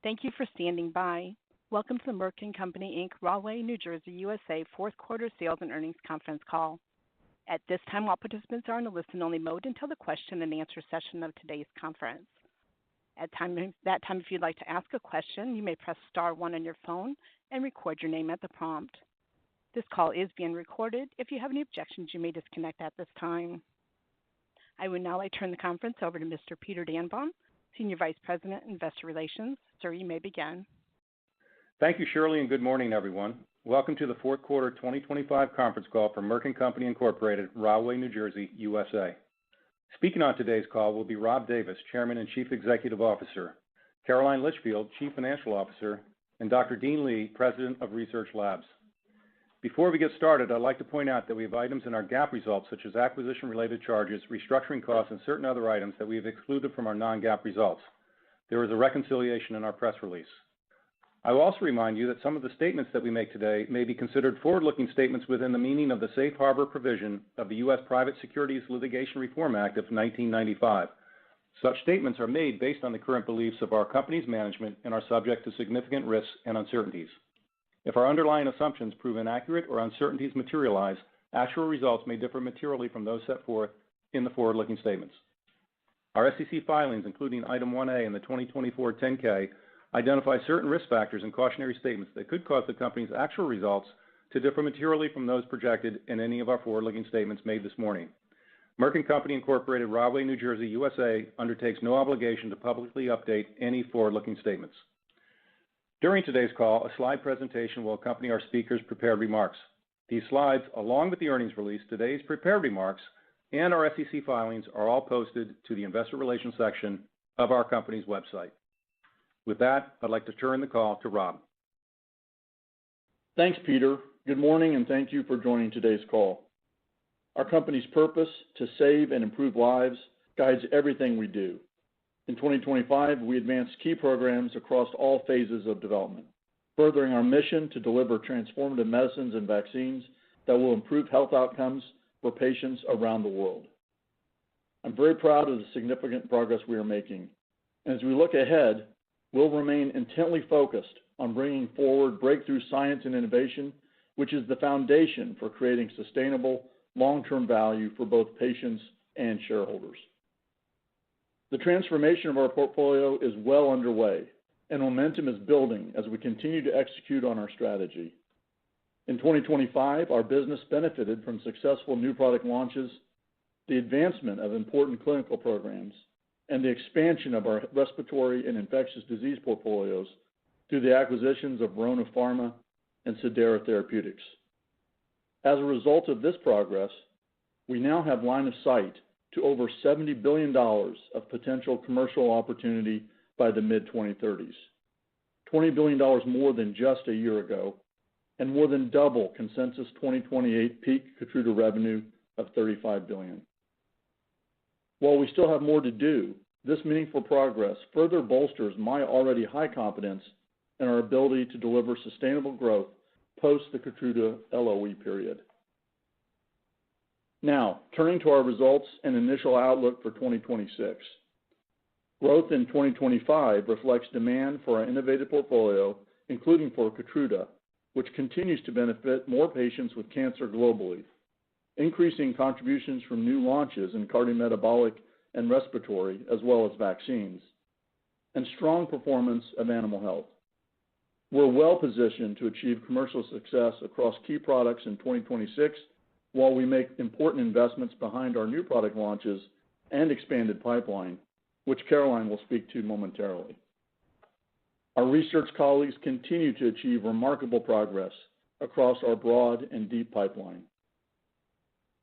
Thank you for standing by. Welcome to the Merck & Company, Inc., Rahway, New Jersey, USA, fourth quarter sales and earnings conference call. At this time, all participants are in a listen-only mode until the question and answer session of today's conference. At that time, if you'd like to ask a question, you may press star 1 on your phone and record your name at the prompt. This call is being recorded. If you have any objections, you may disconnect at this time. I would now like to turn the conference over to Mr. Peter Danbaum, Senior Vice President, Investor Relations. Sir, you may begin. Thank you, Shirley, and good morning, everyone. Welcome to the fourth quarter 2025 conference call for Merck & Company, Incorporated, Rahway, New Jersey, USA. Speaking on today's call will be Rob Davis, Chairman and Chief Executive Officer, Caroline Litchfield, Chief Financial Officer, and Dr. Dean Lee, President of Research Labs. Before we get started, I'd like to point out that we have items in our GAAP results, such as acquisition-related charges, restructuring costs, and certain other items that we have excluded from our non-GAAP results. There is a reconciliation in our press release. I will also remind you that some of the statements that we make today may be considered forward-looking statements within the meaning of the Safe Harbor provision of the U.S. Private Securities Litigation Reform Act of 1995. Such statements are made based on the current beliefs of our company's management and are subject to significant risks and uncertainties. If our underlying assumptions prove inaccurate or uncertainties materialize, actual results may differ materially from those set forth in the forward-looking statements. Our SEC filings, including Item 1A in the 2024 10-K, identify certain risk factors and cautionary statements that could cause the company's actual results to differ materially from those projected in any of our forward-looking statements made this morning. Merck & Company, Incorporated, Rahway, New Jersey, USA, undertakes no obligation to publicly update any forward-looking statements. During today's call, a slide presentation will accompany our speakers' prepared remarks. These slides, along with the earnings release, today's prepared remarks, and our SEC filings are all posted to the Investor Relations section of our company's website. With that, I'd like to turn the call to Rob. Thanks, Peter. Good morning, and thank you for joining today's call. Our company's purpose, to save and improve lives, guides everything we do. In 2025, we advanced key programs across all phases of development, furthering our mission to deliver transformative medicines and vaccines that will improve health outcomes for patients around the world. I'm very proud of the significant progress we are making. As we look ahead, we'll remain intently focused on bringing forward breakthrough science and innovation, which is the foundation for creating sustainable, long-term value for both patients and shareholders. The transformation of our portfolio is well underway, and momentum is building as we continue to execute on our strategy. In 2025, our business benefited from successful new product launches, the advancement of important clinical programs, and the expansion of our respiratory and infectious disease portfolios through the acquisitions of Verona Pharma and Cidara Therapeutics. As a result of this progress, we now have line of sight to over $70 billion of potential commercial opportunity by the mid-2030s, $20 billion more than just a year ago, and more than double consensus 2028 peak Keytruda revenue of $35 billion. While we still have more to do, this meaningful progress further bolsters my already high confidence in our ability to deliver sustainable growth post the Keytruda LOE period. Now, turning to our results and initial outlook for 2026. Growth in 2025 reflects demand for our innovative portfolio, including for Keytruda, which continues to benefit more patients with cancer globally, increasing contributions from new launches in cardiometabolic and respiratory, as well as vaccines, and strong performance of animal health. We're well positioned to achieve commercial success across key products in 2026 while we make important investments behind our new product launches and expanded pipeline, which Caroline will speak to momentarily. Our research colleagues continue to achieve remarkable progress across our broad and deep pipeline.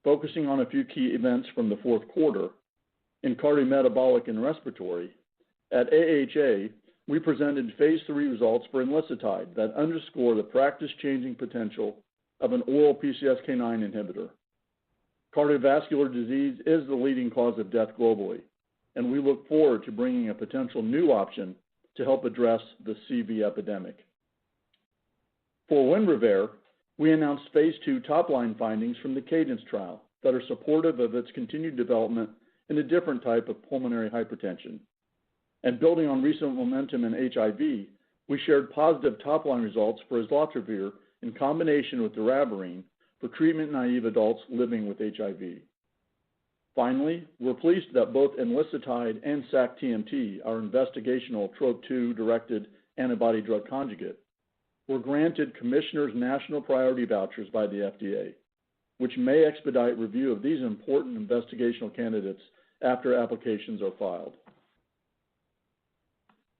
Focusing on a few key events from the fourth quarter, in cardiometabolic and respiratory, at AHA, we presented phase 3 results for enlicitide that underscore the practice-changing potential of an oral PCSK9 inhibitor. Cardiovascular disease is the leading cause of death globally, and we look forward to bringing a potential new option to help address the CV epidemic. For Winrevair, we announced phase 2 top-line findings from the Cadence trial that are supportive of its continued development in a different type of pulmonary hypertension. And building on recent momentum in HIV, we shared positive top-line results for islatravir in combination with doravirine for treatment-naive adults living with HIV. Finally, we're pleased that both enlicitide and sac-TMT, our investigational TROP2-directed antibody-drug conjugate, were granted Commissioner's National Priority Vouchers by the FDA, which may expedite review of these important investigational candidates after applications are filed.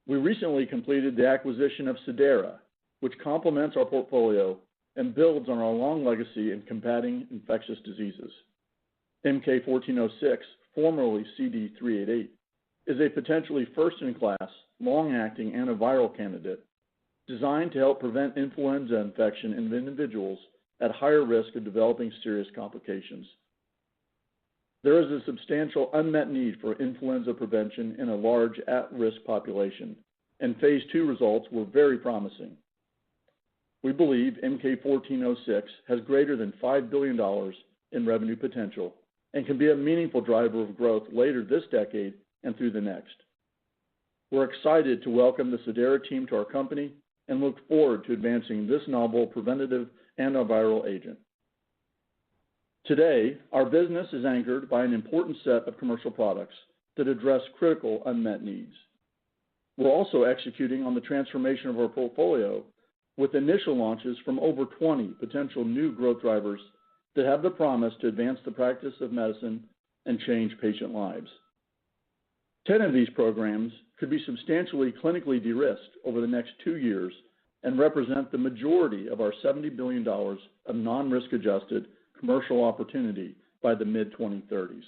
We recently completed the acquisition of Cidara, which complements our portfolio and builds on our long legacy in combating infectious diseases. MK1406, formerly CD388, is a potentially first-in-class, long-acting antiviral candidate designed to help prevent influenza infection in individuals at higher risk of developing serious complications. There is a substantial unmet need for influenza prevention in a large at-risk population, and Phase 2 results were very promising. We believe MK1406 has greater than $5 billion in revenue potential and can be a meaningful driver of growth later this decade and through the next. We're excited to welcome the Cidara team to our company and look forward to advancing this novel preventative antiviral agent. Today, our business is anchored by an important set of commercial products that address critical unmet needs. We're also executing on the transformation of our portfolio with initial launches from over 20 potential new growth drivers that have the promise to advance the practice of medicine and change patient lives. 10 of these programs could be substantially clinically de-risked over the next 2 years and represent the majority of our $70 billion of non-risk adjusted commercial opportunity by the mid-2030s.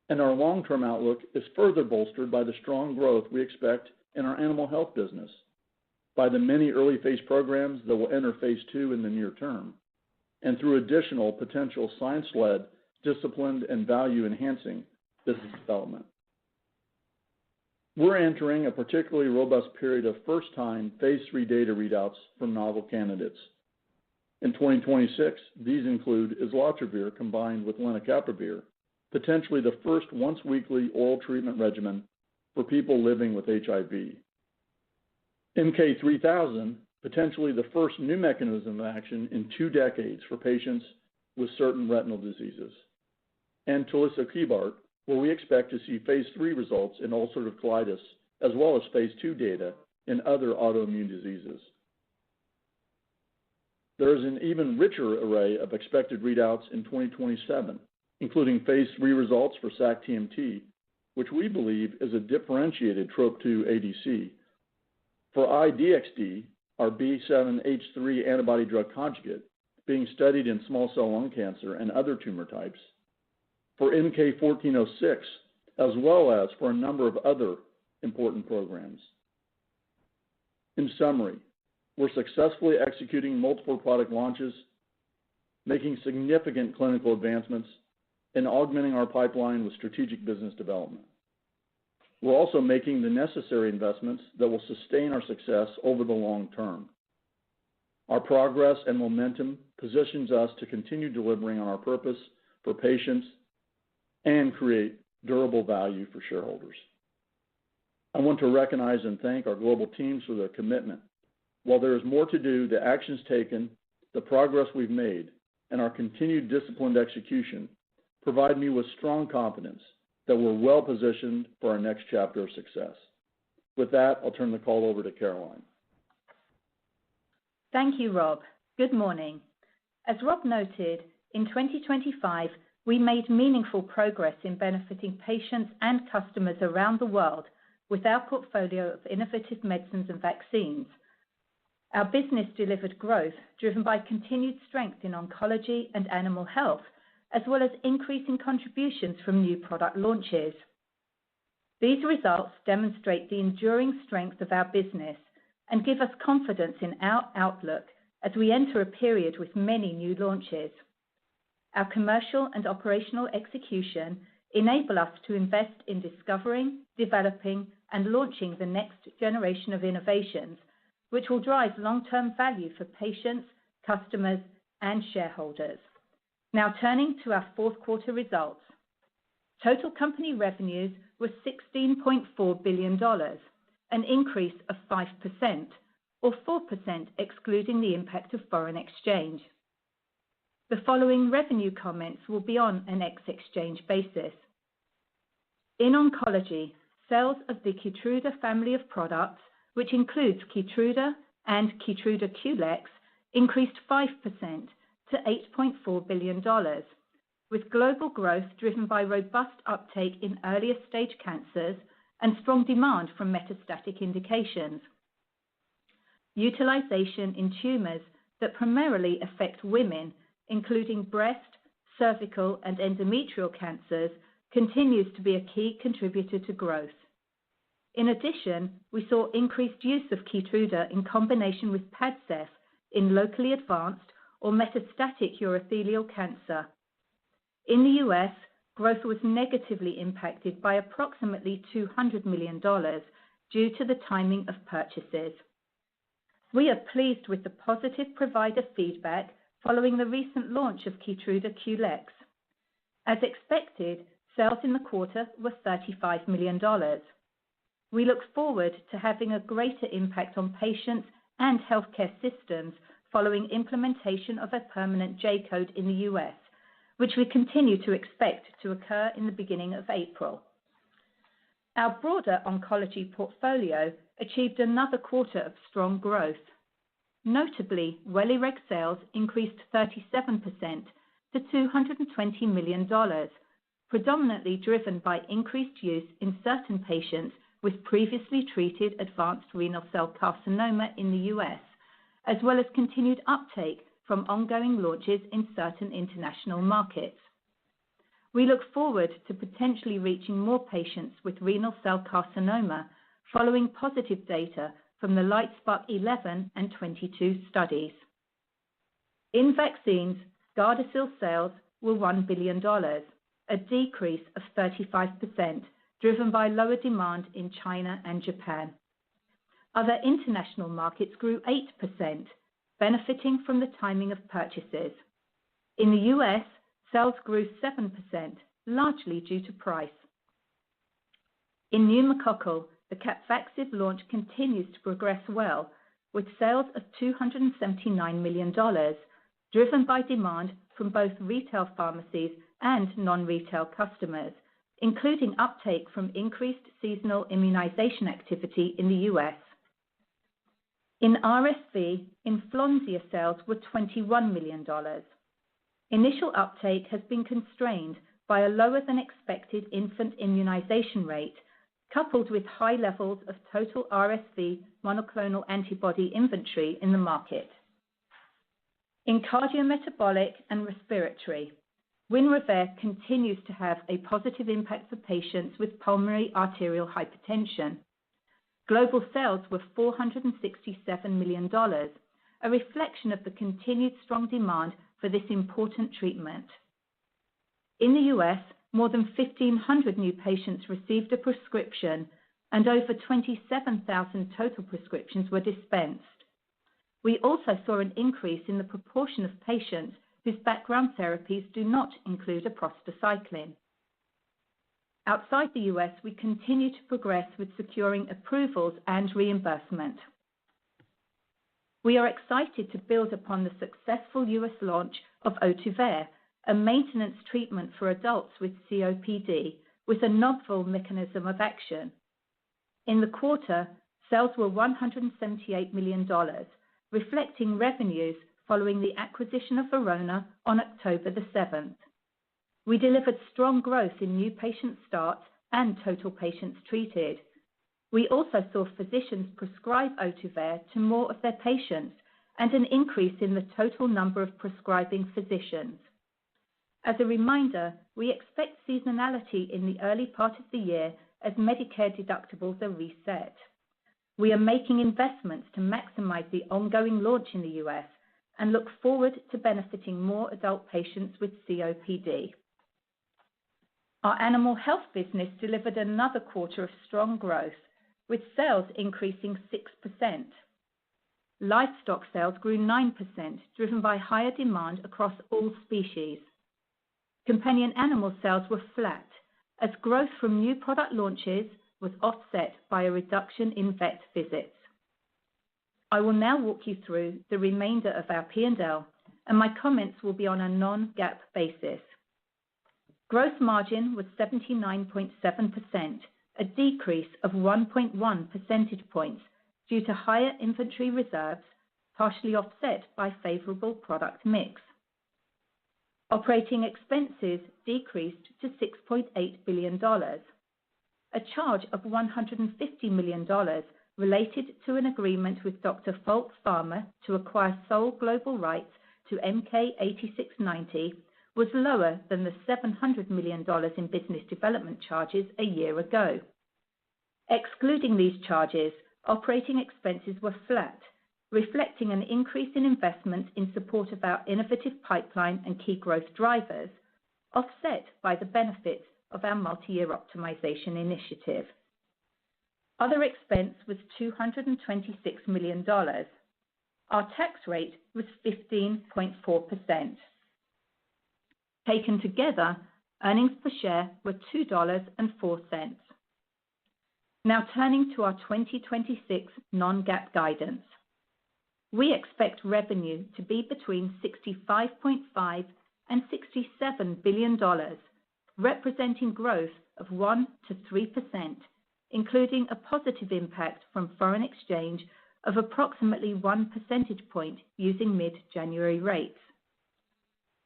And our long-term outlook is further bolstered by the strong growth we expect in our animal health business, by the many early phase programs that will enter Phase 2 in the near term, and through additional potential science-led, disciplined, and value-enhancing business development. We're entering a particularly robust period of first-time Phase 3 data readouts from novel candidates. In 2026, these include islatravir combined with lenacapavir, potentially the first once-weekly oral treatment regimen for people living with HIV. MK3000, potentially the first new mechanism of action in 2 decades for patients with certain retinal diseases. And tulisokibart, where we expect to see Phase 3 results in ulcerative colitis, as well as Phase 2 data in other autoimmune diseases. There is an even richer array of expected readouts in 2027, including Phase 3 results for sac-TMT, which we believe is a differentiated TROP2 ADC. For IDXD, our B7H3 antibody-drug conjugate, being studied in small cell lung cancer and other tumor types. For MK1406, as well as for a number of other important programs. In summary, we're successfully executing multiple product launches, making significant clinical advancements, and augmenting our pipeline with strategic business development. We're also making the necessary investments that will sustain our success over the long term. Our progress and momentum positions us to continue delivering on our purpose for patients and create durable value for shareholders. I want to recognize and thank our global teams for their commitment. While there is more to do, the actions taken, the progress we've made, and our continued disciplined execution provide me with strong confidence that we're well positioned for our next chapter of success. With that, I'll turn the call over to Caroline. Thank you, Rob. Good morning. As Rob noted, in 2025, we made meaningful progress in benefiting patients and customers around the world with our portfolio of innovative medicines and vaccines. Our business delivered growth driven by continued strength in oncology and animal health, as well as increasing contributions from new product launches. These results demonstrate the enduring strength of our business and give us confidence in our outlook as we enter a period with many new launches. Our commercial and operational execution enable us to invest in discovering, developing, and launching the next generation of innovations, which will drive long-term value for patients, customers, and shareholders. Now turning to our fourth quarter results. Total company revenues was $16.4 billion, an increase of 5%, or 4% excluding the impact of foreign exchange. The following revenue comments will be on an ex-exchange basis. In oncology, sales of the Keytruda family of products, which includes Keytruda and Keytruda QLEX, increased 5% to $8.4 billion, with global growth driven by robust uptake in earlier stage cancers and strong demand from metastatic indications. Utilization in tumors that primarily affect women, including breast, cervical, and endometrial cancers, continues to be a key contributor to growth. In addition, we saw increased use of Keytruda in combination with Padcev in locally advanced or metastatic urothelial cancer. In the U.S., growth was negatively impacted by approximately $200 million due to the timing of purchases. We are pleased with the positive provider feedback following the recent launch of Keytruda QLEX. As expected, sales in the quarter were $35 million. We look forward to having a greater impact on patients and healthcare systems following implementation of a permanent J-code in the U.S., which we continue to expect to occur in the beginning of April. Our broader oncology portfolio achieved another quarter of strong growth. Notably, Welireg sales increased 37% to $220 million, predominantly driven by increased use in certain patients with previously treated advanced renal cell carcinoma in the U.S., as well as continued uptake from ongoing launches in certain international markets. We look forward to potentially reaching more patients with renal cell carcinoma following positive data from the LIGHTSPARK 11 and 22 studies. In vaccines, Gardasil sales were $1 billion, a decrease of 35%, driven by lower demand in China and Japan. Other international markets grew 8%, benefiting from the timing of purchases. In the U.S., sales grew 7%, largely due to price. In pneumococcal, the Capvaxive launch continues to progress well, with sales of $279 million, driven by demand from both retail pharmacies and non-retail customers, including uptake from increased seasonal immunization activity in the U.S. In RSV, Influenza sales were $21 million. Initial uptake has been constrained by a lower than expected infant immunization rate, coupled with high levels of total RSV monoclonal antibody inventory in the market. In cardiometabolic and respiratory, Winrevair continues to have a positive impact for patients with pulmonary arterial hypertension. Global sales were $467 million, a reflection of the continued strong demand for this important treatment. In the U.S., more than 1,500 new patients received a prescription and over 27,000 total prescriptions were dispensed. We also saw an increase in the proportion of patients whose background therapies do not include a prostacyclin. Outside the U.S., we continue to progress with securing approvals and reimbursement. We are excited to build upon the successful U.S. launch of Ohtuvayre, a maintenance treatment for adults with COPD with a novel mechanism of action. In the quarter, sales were $178 million, reflecting revenues following the acquisition of Verona on October the 7th. We delivered strong growth in new patient starts and total patients treated. We also saw physicians prescribe Ohtuvayre to more of their patients and an increase in the total number of prescribing physicians. As a reminder, we expect seasonality in the early part of the year as Medicare deductibles are reset. We are making investments to maximize the ongoing launch in the U.S. and look forward to benefiting more adult patients with COPD. Our animal health business delivered another quarter of strong growth, with sales increasing 6%. Livestock sales grew 9%, driven by higher demand across all species. Companion animal sales were flat, as growth from new product launches was offset by a reduction in vet visits. I will now walk you through the remainder of our P&L, and my comments will be on a non-GAAP basis. Gross margin was 79.7%, a decrease of 1.1 percentage points due to higher inventory reserves, partially offset by favorable product mix. Operating expenses decreased to $6.8 billion. A charge of $150 million related to an agreement with Dr. Falk Pharma to acquire sole global rights to MK-8690 was lower than the $700 million in business development charges a year ago. Excluding these charges, operating expenses were flat, reflecting an increase in investment in support of our innovative pipeline and key growth drivers, offset by the benefits of our multi-year optimization initiative. Other expense was $226 million. Our tax rate was 15.4%. Taken together, earnings per share were $2.04. Now turning to our 2026 non-GAAP guidance. We expect revenue to be between $65.5 and $67 billion, representing growth of 1 to 3%, including a positive impact from foreign exchange of approximately 1 percentage point using mid-January rates.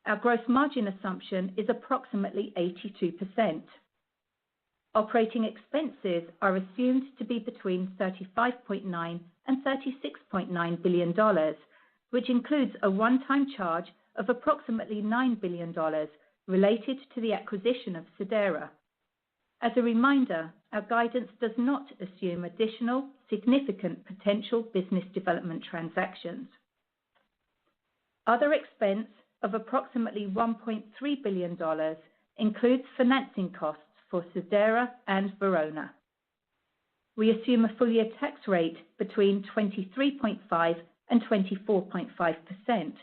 Our gross margin assumption is approximately 82%. Operating expenses are assumed to be between $35.9 and $36.9 billion, which includes a one-time charge of approximately $9 billion related to the acquisition of Sedera. As a reminder, our guidance does not assume additional significant potential business development transactions. Other expense of approximately $1.3 billion includes financing costs for Sedera and Verona. We assume a full-year tax rate between 23.5% and 24.5%,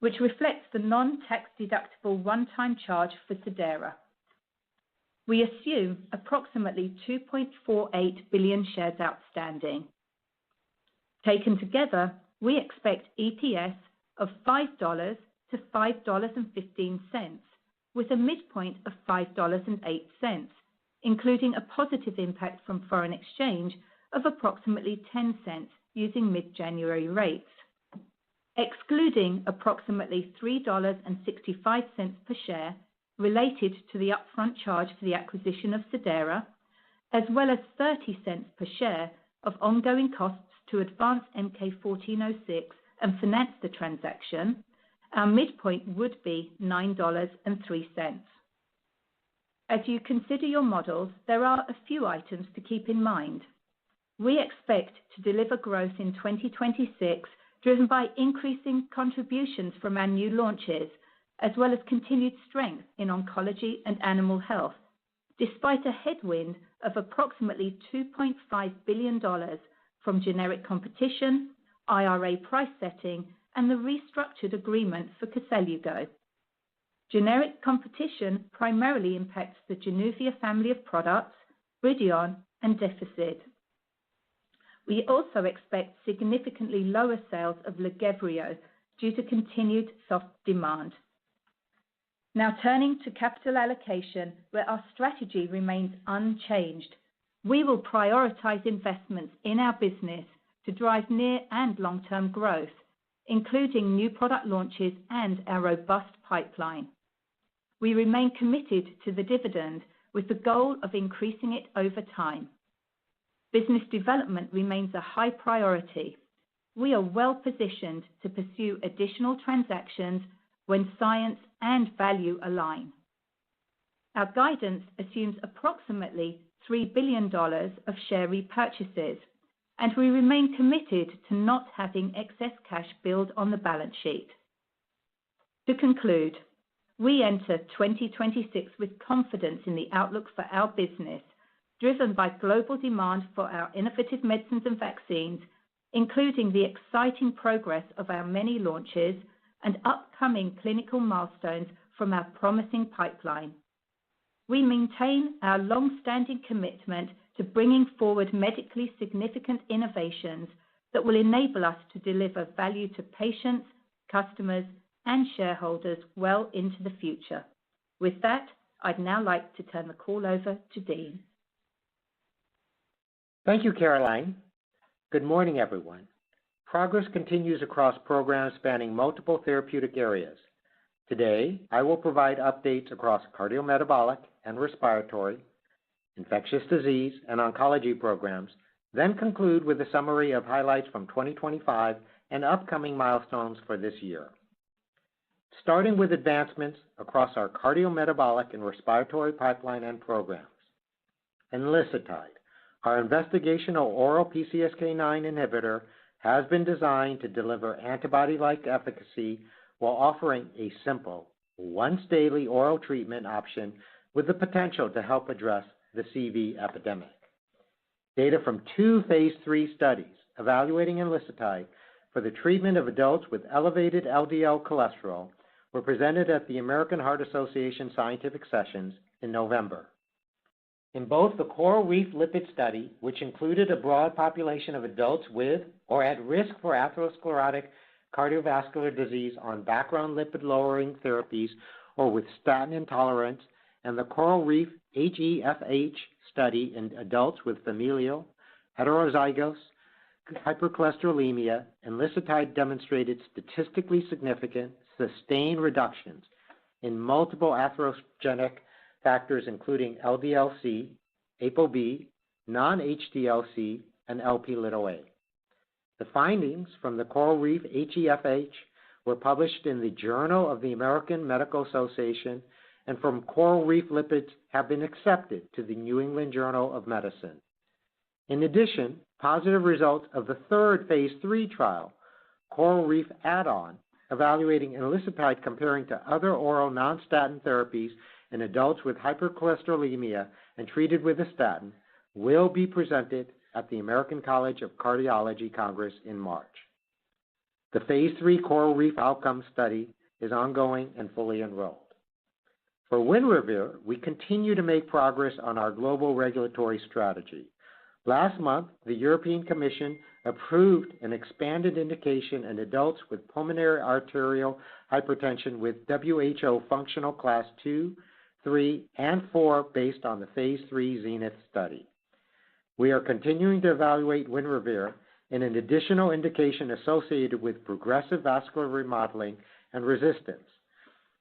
which reflects the non-tax deductible one-time charge for Sedera. We assume approximately 2.48 billion shares outstanding. Taken together, we expect EPS of $5 to $5.15, with a midpoint of $5.08, including a positive impact from foreign exchange of approximately 10 cents using mid-January rates. Excluding approximately $3.65 per share related to the upfront charge for the acquisition of Sedera, as well as 30 cents per share of ongoing costs to advance MK-1406 and finance the transaction, our midpoint would be $9.03. As you consider your models, there are a few items to keep in mind. We expect to deliver growth in 2026 driven by increasing contributions from our new launches, as well as continued strength in oncology and animal health, despite a headwind of approximately $2.5 billion from generic competition, IRA price setting, and the restructured agreement for Koselugo. Generic competition primarily impacts the Januvia family of products, Bridion, and Deficit. We also expect significantly lower sales of Lagevrio due to continued soft demand. Now turning to capital allocation, where our strategy remains unchanged. We will prioritize investments in our business to drive near and long-term growth, including new product launches and our robust pipeline. We remain committed to the dividend with the goal of increasing it over time. Business development remains a high priority. We are well positioned to pursue additional transactions when science and value align. Our guidance assumes approximately $3 billion of share repurchases, and we remain committed to not having excess cash build on the balance sheet. To conclude, we enter 2026 with confidence in the outlook for our business, driven by global demand for our innovative medicines and vaccines, including the exciting progress of our many launches and upcoming clinical milestones from our promising pipeline. we maintain our long-standing commitment to bringing forward medically significant innovations that will enable us to deliver value to patients, customers, and shareholders well into the future. With that, I'd now like to turn the call over to Dean. Thank you, Caroline. Good morning, everyone. Progress continues across programs spanning multiple therapeutic areas. Today, I will provide updates across cardiometabolic and respiratory, infectious disease, and oncology programs, then conclude with a summary of highlights from 2025 and upcoming milestones for this year. Starting with advancements across our cardiometabolic and respiratory pipeline and programs. Enlicitide, our investigational oral PCSK9 inhibitor, has been designed to deliver antibody-like efficacy while offering a simple, once-daily oral treatment option with the potential to help address the CV epidemic. Data from 2 phase 3 studies evaluating enlicitide for the treatment of adults with elevated LDL cholesterol were presented at the American Heart Association Scientific Sessions in November. In both the Coral Reef Lipid Study, which included a broad population of adults with or at risk for atherosclerotic cardiovascular disease on background lipid-lowering therapies or with statin intolerance, and the Coral Reef HeFH study in adults with familial, heterozygous hypercholesterolemia, enlicitide demonstrated statistically significant, sustained reductions in multiple atherogenic factors including LDL-C, ApoB, non-HDL-C, and Lp(a). The findings from the Coral Reef HeFH were published in the Journal of the American Medical Association, and from Coral Reef Lipids have been accepted to the New England Journal of Medicine. In addition, positive results of the 3rd phase 3 trial, Coral Reef Add-on, evaluating enlicitide comparing to other oral non-statin therapies in adults with hypercholesterolemia and treated with a statin, will be presented at the American College of Cardiology Congress in March. The phase 3 Coral Reef Outcome Study is ongoing and fully enrolled. For Winrevair, we continue to make progress on our global regulatory strategy. Last month, the European Commission approved an expanded indication in adults with pulmonary arterial hypertension with WHO functional class 2, 3, and 4 based on the phase 3 Zenith study. We are continuing to evaluate Winrevair in an additional indication associated with progressive vascular remodeling and resistance.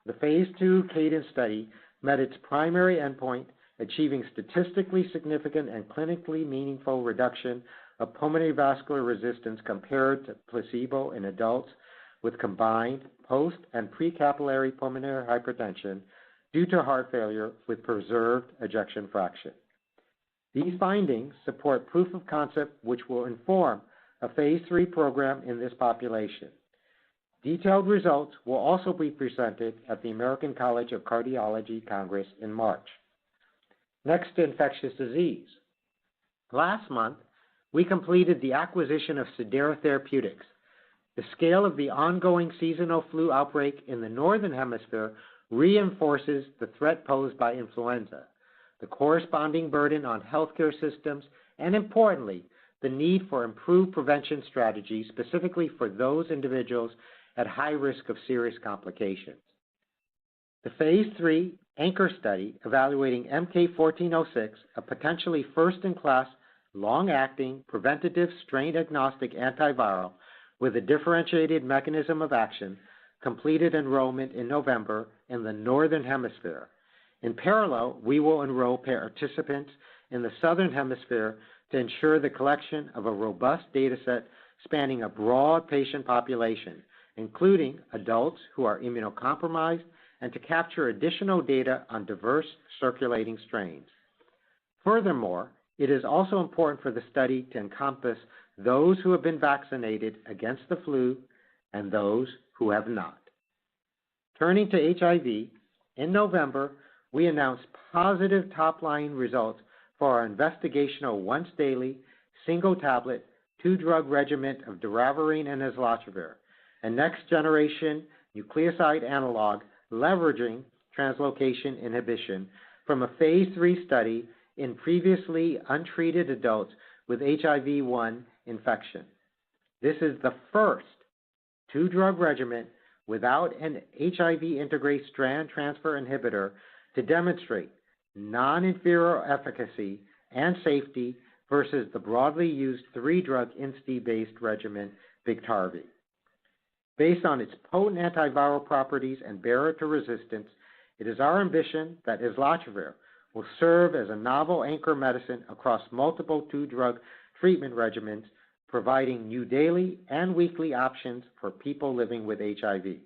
The phase 2 Cadence study met its primary endpoint, achieving statistically significant and clinically meaningful reduction of pulmonary vascular resistance compared to placebo in adults with combined post- and precapillary pulmonary hypertension due to heart failure with preserved ejection fraction. These findings support proof of concept which will inform a phase 3 program in this population. Detailed results will also be presented at the American College of Cardiology Congress in March. Next, to infectious disease. Last month, we completed the acquisition of Cidara Therapeutics. The scale of the ongoing seasonal flu outbreak in the Northern Hemisphere reinforces the threat posed by influenza, the corresponding burden on healthcare systems, and importantly, the need for improved prevention strategies specifically for those individuals at high risk of serious complications. The phase 3 Anchor study evaluating MK1406, a potentially first-in-class, long-acting, preventative, strain-agnostic antiviral with a differentiated mechanism of action, completed enrollment in November in the Northern Hemisphere. In parallel, we will enroll participants in the Southern Hemisphere to ensure the collection of a robust dataset spanning a broad patient population, including adults who are immunocompromised, and to capture additional data on diverse circulating strains. Furthermore, it is also important for the study to encompass those who have been vaccinated against the flu and those who have not. Turning to HIV, in November, we announced positive top-line results for our investigational once-daily, single-tablet, 2-drug regimen of doravirine and islatravir, a next-generation nucleoside analog leveraging translocation inhibition from a phase 3 study in previously untreated adults with HIV-1 infection. This is the first two-drug regimen without an HIV integrase strand transfer inhibitor to demonstrate non-inferior efficacy and safety versus the broadly used three-drug INSTI-based regimen, Biktarvy. Based on its potent antiviral properties and barrier to resistance, it is our ambition that islatravir will serve as a novel anchor medicine across multiple two-drug treatment regimens, providing new daily and weekly options for people living with HIV.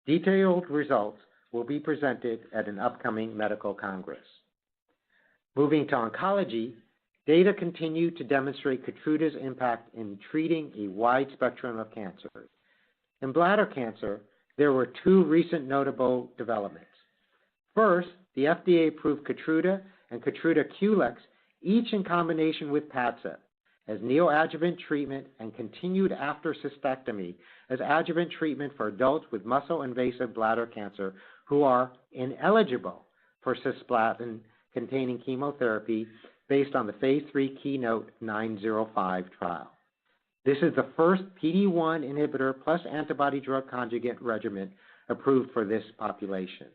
Detailed results will be presented at an upcoming medical congress. Moving to oncology, data continue to demonstrate Keytruda's impact in treating a wide spectrum of cancers. In bladder cancer, there were two recent notable developments. First, the FDA approved Keytruda and Keytruda QLEX, each in combination with Padcev, as neoadjuvant treatment and continued after cystectomy as adjuvant treatment for adults with muscle-invasive bladder cancer who are ineligible for cisplatin-containing chemotherapy based on the phase 3 Keynote 905 trial. This is the first PD-1 inhibitor plus antibody-drug conjugate regimen approved for this population.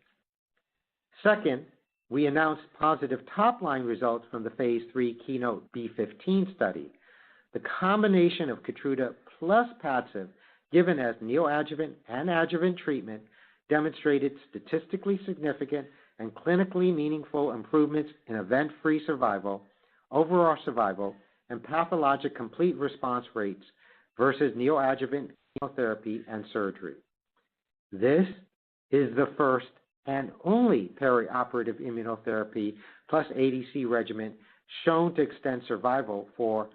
Second, we announced positive top-line results from the phase 3 Keynote B15 study. The combination of Keytruda plus Padcev given as neoadjuvant and adjuvant treatment demonstrated statistically significant and clinically meaningful improvements in event-free survival, overall survival, and pathologic complete response rates versus neoadjuvant chemotherapy and surgery. This is the first and only perioperative immunotherapy plus ADC regimen shown to extend survival for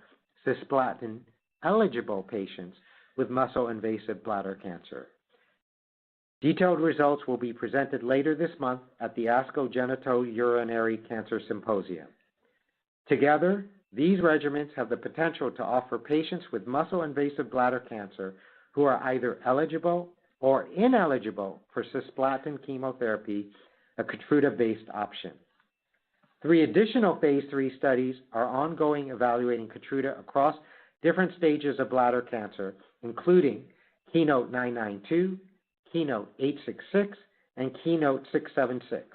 cisplatin-eligible patients with muscle-invasive bladder cancer. Detailed results will be presented later this month at the ASCO Genitourinary Cancer Symposium. Together, these regimens have the potential to offer patients with muscle-invasive bladder cancer who are either eligible or ineligible for cisplatin chemotherapy, a Keytruda-based option. 3 additional phase 3 studies are ongoing evaluating Keytruda across different stages of bladder cancer, including Keynote 992, Keynote 866, and Keynote 676.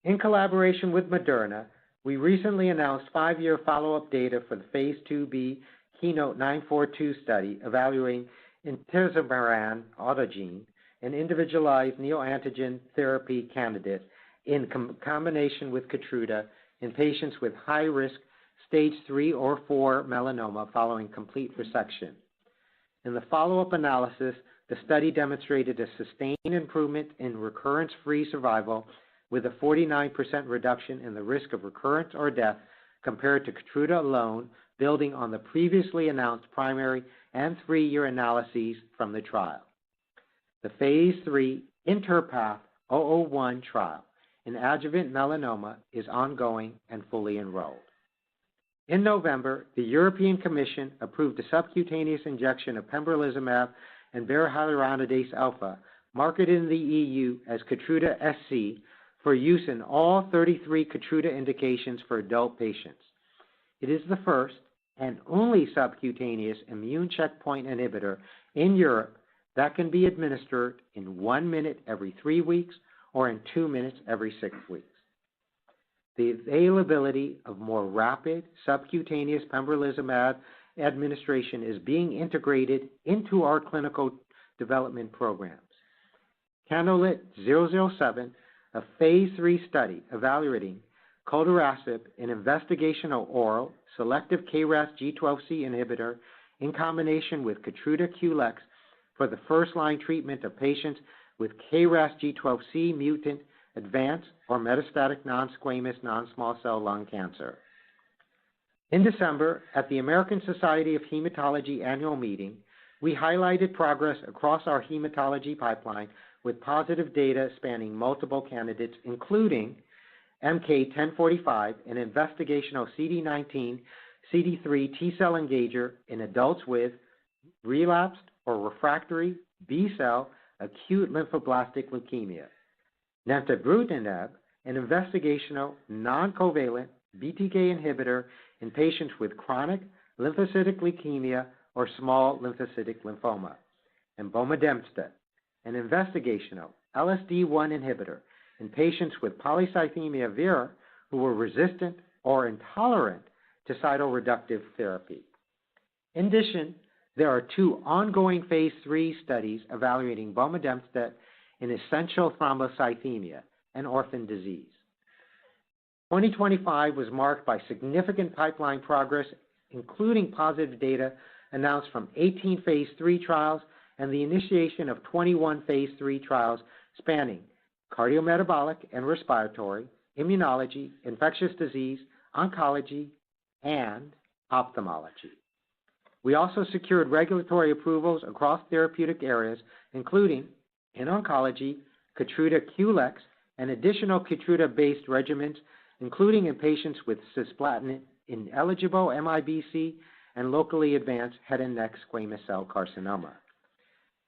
In collaboration with Moderna, we recently announced 5-year follow-up data for the phase 2b Keynote 942 study evaluating intismeran autogene, an individualized neoantigen therapy candidate in combination with Keytruda in patients with high-risk stage 3 or 4 melanoma following complete resection. In the follow-up analysis, the study demonstrated a sustained improvement in recurrence-free survival with a 49% reduction in the risk of recurrence or death compared to Keytruda alone, building on the previously announced primary and 3-year analyses from the trial. The phase 3 INTERPATH 001 trial in adjuvant melanoma is ongoing and fully enrolled. In November, the European Commission approved a subcutaneous injection of pembrolizumab and berahyaluronidase alpha, marketed in the EU as Keytruda SC, for use in all 33 Keytruda indications for adult patients. It is the first and only subcutaneous immune checkpoint inhibitor in Europe that can be administered in 1 minute every 3 weeks or in 2 minutes every 6 weeks. The availability of more rapid subcutaneous pembrolizumab administration is being integrated into our clinical development programs. Candlelit 007, a phase 3 study evaluating Sotorasib, an investigational oral selective KRAS G12C inhibitor in combination with Keytruda QLEX for the first-line treatment of patients with KRAS G12C mutant advanced or metastatic non-squamous non-small cell lung cancer. In December, at the American Society of Hematology annual meeting, we highlighted progress across our hematology pipeline with positive data spanning multiple candidates, including MK-1045, an investigational CD19, CD3 T-cell engager in adults with relapsed or refractory B-cell acute lymphoblastic leukemia. Nemtabrutinib, an investigational non-covalent BTK inhibitor in patients with chronic lymphocytic leukemia or small lymphocytic lymphoma, and bomedemstat, an investigational LSD1 inhibitor in patients with polycythemia vera who were resistant or intolerant to cytoreductive therapy. In addition, there are 2 ongoing phase 3 studies evaluating bomedemstat in essential thrombocythemia, an orphan disease. 2025 was marked by significant pipeline progress, including positive data announced from 18 phase 3 trials and the initiation of 21 phase 3 trials spanning cardiometabolic and respiratory, immunology, infectious disease, oncology, and ophthalmology. We also secured regulatory approvals across therapeutic areas, including in oncology, Keytruda QLEX, and additional Keytruda-based regimens, including in patients with cisplatin-ineligible MIBC and locally advanced head and neck squamous cell carcinoma.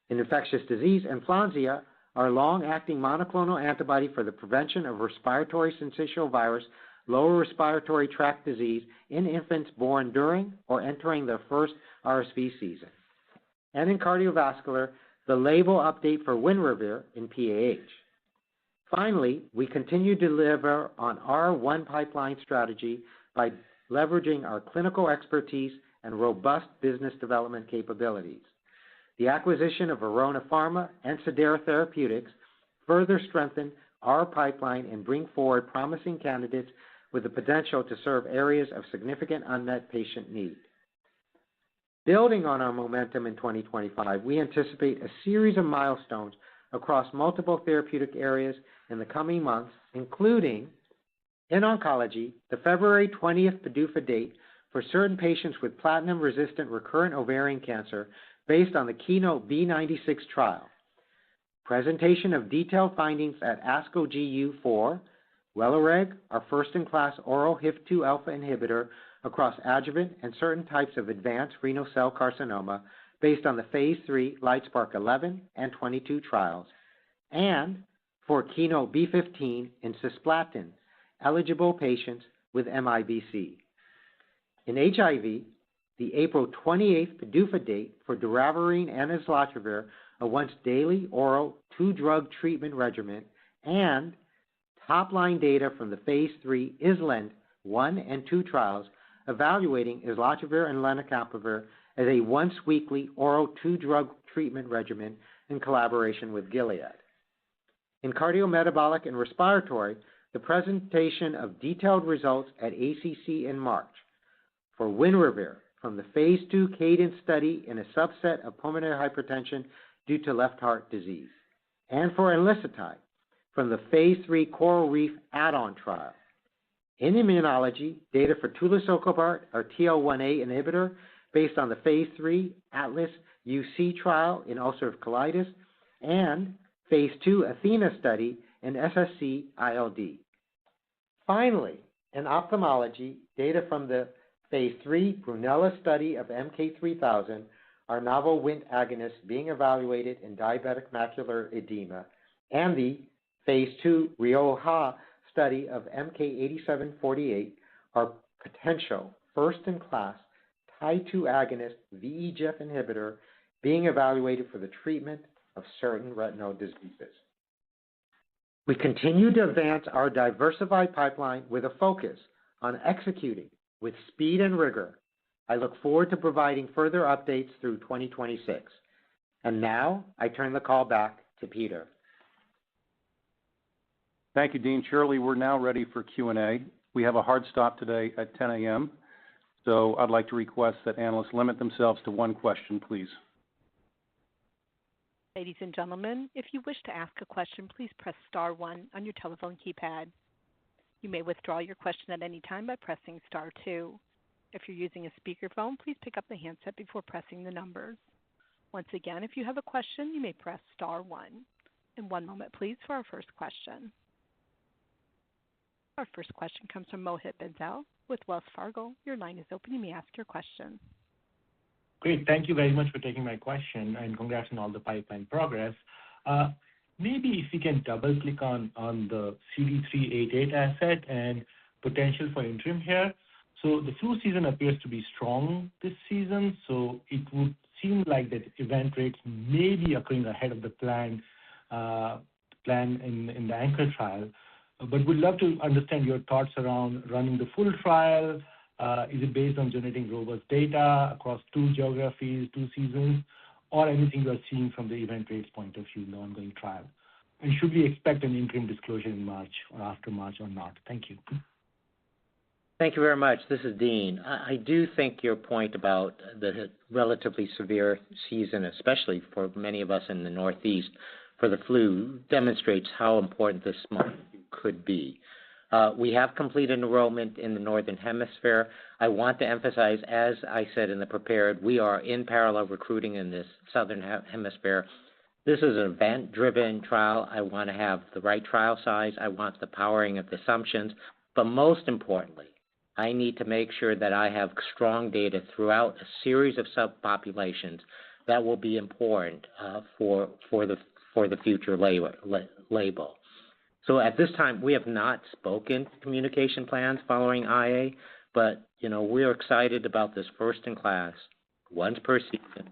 In infectious disease, influenza, our long-acting monoclonal antibody for the prevention of respiratory syncytial virus, lower respiratory tract disease in infants born during or entering their first RSV season. And in cardiovascular, the label update for Winrevair in PAH. Finally, we continue to deliver on our one pipeline strategy by leveraging our clinical expertise and robust business development capabilities. The acquisition of Verona Pharma and Sedera Therapeutics further strengthen our pipeline and bring forward promising candidates with the potential to serve areas of significant unmet patient need. Building on our momentum in 2025, we anticipate a series of milestones across multiple therapeutic areas in the coming months, including in oncology, the February 20th PDUFA date for certain patients with platinum-resistant recurrent ovarian cancer based on the Keynote B96 trial. Presentation of detailed findings at ASCO GU for Welireg, our first-in-class oral HIF-2 alpha inhibitor across adjuvant and certain types of advanced renal cell carcinoma based on the phase 3 LIGHTSPARK 11 and 22 trials, and for Keynote B15 in cisplatin-eligible patients with MIBC. In HIV, the April 28th PDUFA date for doravirine and islatravir, a once-daily oral 2-drug treatment regimen, and top-line data from the phase 3 ISLAND 1 and 2 trials evaluating islatravir and lenacapavir as a once-weekly oral 2-drug treatment regimen in collaboration with Gilead. In cardiometabolic and respiratory, the presentation of detailed results at ACC in March. For Winrevair, from the phase 2 CADENCE study in a subset of pulmonary hypertension due to left heart disease. And for enlicitide, from the phase 3 Coral Reef add-on trial. In immunology, data for tulisokibart, our TL1A inhibitor, based on the phase 3 Atlas UC trial in ulcerative colitis, and phase 2 Athena study in SSC ILD. Finally, in ophthalmology, data from the phase 3 Brunella study of MK3000, our novel Wnt agonist being evaluated in diabetic macular edema, and the phase 2 Rioja study of MK8748, our potential first-in-class Tie2 agonist VEGF inhibitor being evaluated for the treatment of certain retinal diseases. We continue to advance our diversified pipeline with a focus on executing with speed and rigor. I look forward to providing further updates through 2026. And now, I turn the call back to Peter. Thank you, Dean. Shirley, we're now ready for Q&A. We have a hard stop today at 10 a.m., so I'd like to request that analysts limit themselves to one question, please. Ladies and gentlemen, if you wish to ask a question, please press star 1 on your telephone keypad. You may withdraw your question at any time by pressing star 2. If you're using a speakerphone, please pick up the handset before pressing the numbers. Once again, if you have a question, you may press star 1. And one moment, please, for our first question. Our first question comes from Mohit Bansal with Wells Fargo. Your line is open. You may ask your question. Great. Thank you very much for taking my question, and congrats on all the pipeline progress. maybe if you can double-click on the CD388 asset and potential for interim here. So the flu season appears to be strong this season, so it would seem like that event rates may be occurring ahead of the plan in the anchor trial. But we'd love to understand your thoughts around running the full trial. Is it based on generating robust data across 2 geographies, 2 seasons, or anything you are seeing from the event rates point of view in the ongoing trial? And should we expect an interim disclosure in March or after March or not? Thank you. Thank you very much. This is Dean. I do think your point about the relatively severe season, especially for many of us in the Northeast for the flu, demonstrates how important this month could be. We have completed enrollment in the Northern Hemisphere. I want to emphasize, as I said in the prepared, we are in parallel recruiting in this Southern Hemisphere. This is an event-driven trial. I want to have the right trial size. I want the powering of the assumptions. But most importantly, I need to make sure that I have strong data throughout a series of subpopulations that will be important for the future label. So at this time, we have not spoken communication plans following IA, but we're excited about this first-in-class, once per season,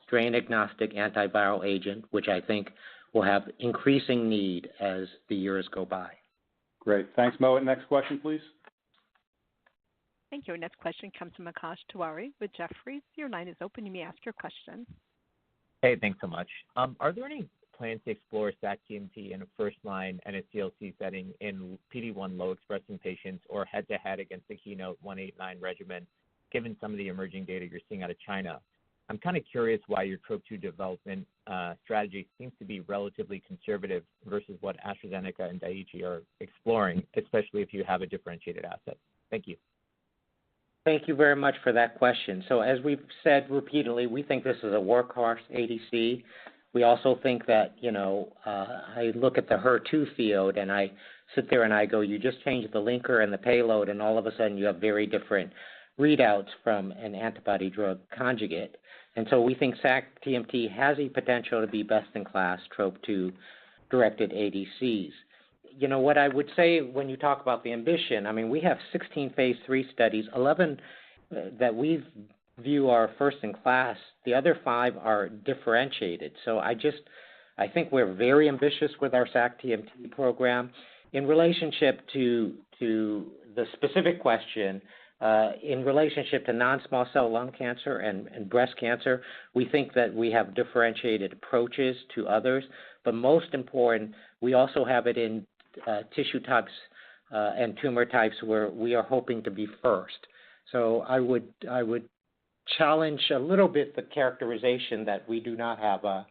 strain-agnostic antiviral agent, which I think will have increasing need as the years go by. Great. Thanks, Mo. Next question, please. Thank you. Our next question comes from Akash Tewari with Jefferies. Your line is open. You may ask your question. Hey, thanks so much. Are there any plans to explore sac-TMT in a first-line NSCLC setting in PD-1 low-expressing patients or head-to-head against the Keynote 189 regimen, given some of the emerging data you're seeing out of China? I'm kind of curious why your TROP2 development strategy seems to be relatively conservative versus what AstraZeneca and Daiichi are exploring, especially if you have a differentiated asset. Thank you. Thank you very much for that question. So as we've said repeatedly, we think this is a workhorse ADC. We also think that, I look at the HER2 field and I sit there and I go, you just change the linker and the payload and all of a sudden you have very different readouts from an antibody drug conjugate. And so we think sac-TMT has a potential to be best-in-class TROP2-directed ADCs. What I would say when you talk about the ambition, we have 16 phase 3 studies, 11 that we view are first-in-class. The other 5 are differentiated. So I think we're very ambitious with our sac-TMT program. In relationship to the specific question, in relationship to non-small cell lung cancer and breast cancer, we think that we have differentiated approaches to others. But most important, we also have it in tissue types and tumor types where we are hoping to be first. So I would challenge a little bit the characterization that we do not have a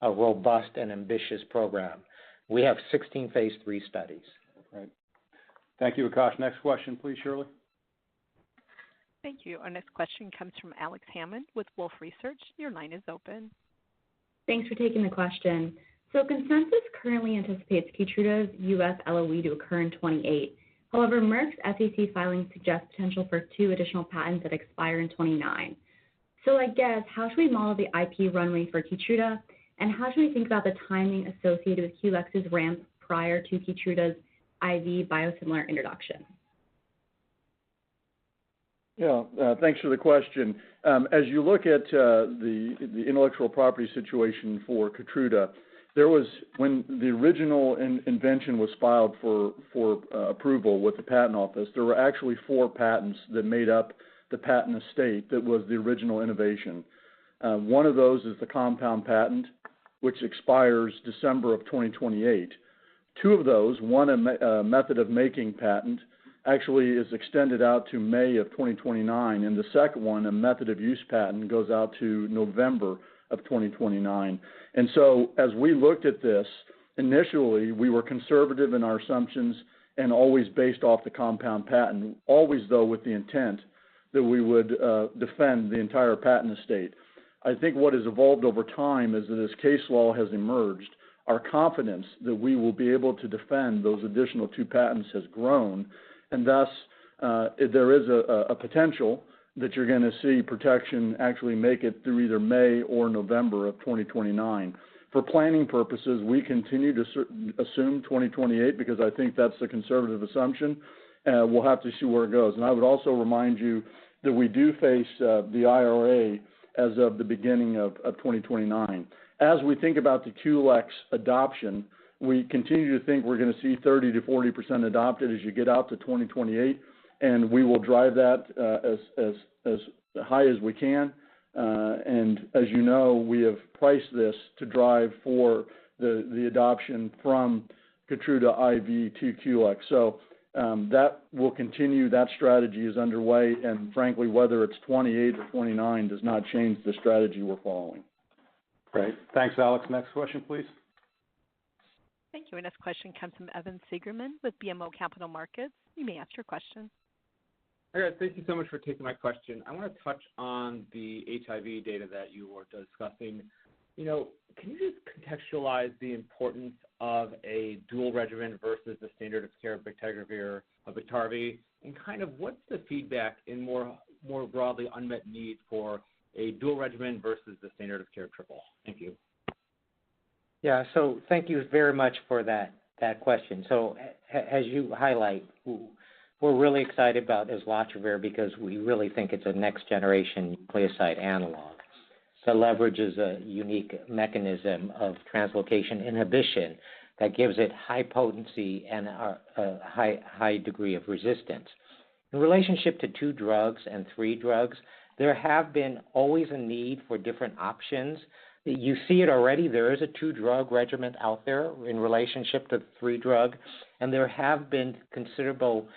robust and ambitious program. We have 16 phase 3 studies. Right. Thank you, Akash. Next question, please, Shirley. Thank you. Our next question comes from Alex Hammond with Wolfe Research. Your line is open. Thanks for taking the question. So consensus currently anticipates Keytruda's U.S. LOE to occur in 2028. However, Merck's SEC filing suggests potential for 2 additional patents that expire in 2029. So I guess, how should we model the IP runway for Keytruda, and how should we think about the timing associated with QLEX's ramp prior to Keytruda's IV biosimilar introduction? Yeah, thanks for the question. As you look at the intellectual property situation for Keytruda, there was, when the original invention was filed for approval with the patent office, there were actually 4 patents that made up the patent estate that was the original innovation. One of those is the compound patent, which expires December of 2028. 2 of those, one a method of making patent, actually is extended out to May of 2029, and the second one, a method of use patent, goes out to November of 2029. And so as we looked at this, initially we were conservative in our assumptions and always based off the compound patent, always though with the intent that we would defend the entire patent estate. I think what has evolved over time is that as case law has emerged, our confidence that we will be able to defend those additional 2 patents has grown, and thus there is a potential that you're going to see protection actually make it through either May or November of 2029. For planning purposes, we continue to assume 2028 because I think that's the conservative assumption. We'll have to see where it goes. And I would also remind you that we do face the IRA as of the beginning of 2029. As we think about the QLEX adoption, we continue to think we're going to see 30 to 40% adopted as you get out to 2028, and we will drive that as high as we can. And as you know, we have priced this to drive for the adoption from Keytruda IV to QLEX. So that will continue. That strategy is underway, and frankly, whether it's 28 or 29 does not change the strategy we're following. Great. Thanks, Alex. Next question, please. Thank you. Our next question comes from Evan Seigerman with BMO Capital Markets. You may ask your question. All right, thank you so much for taking my question. I want to touch on the HIV data that you were discussing. Can you just contextualize the importance of a dual regimen versus the standard of care bictegravir or Biktarvy, and kind of what's the feedback in more broadly unmet need for a dual regimen versus the standard of care triple? Thank you. Yeah, so thank you very much for that question. So as you highlight, we're really excited about islatravir because we really think it's a next generation nucleoside analog that leverages a unique mechanism of translocation inhibition that gives it high potency and a high degree of resistance. In relationship to 2 drugs and 3 drugs, there have been always a need for different options. You see it already. There is a 2-drug regimen out there in relationship to 3-drug, and there have been considerable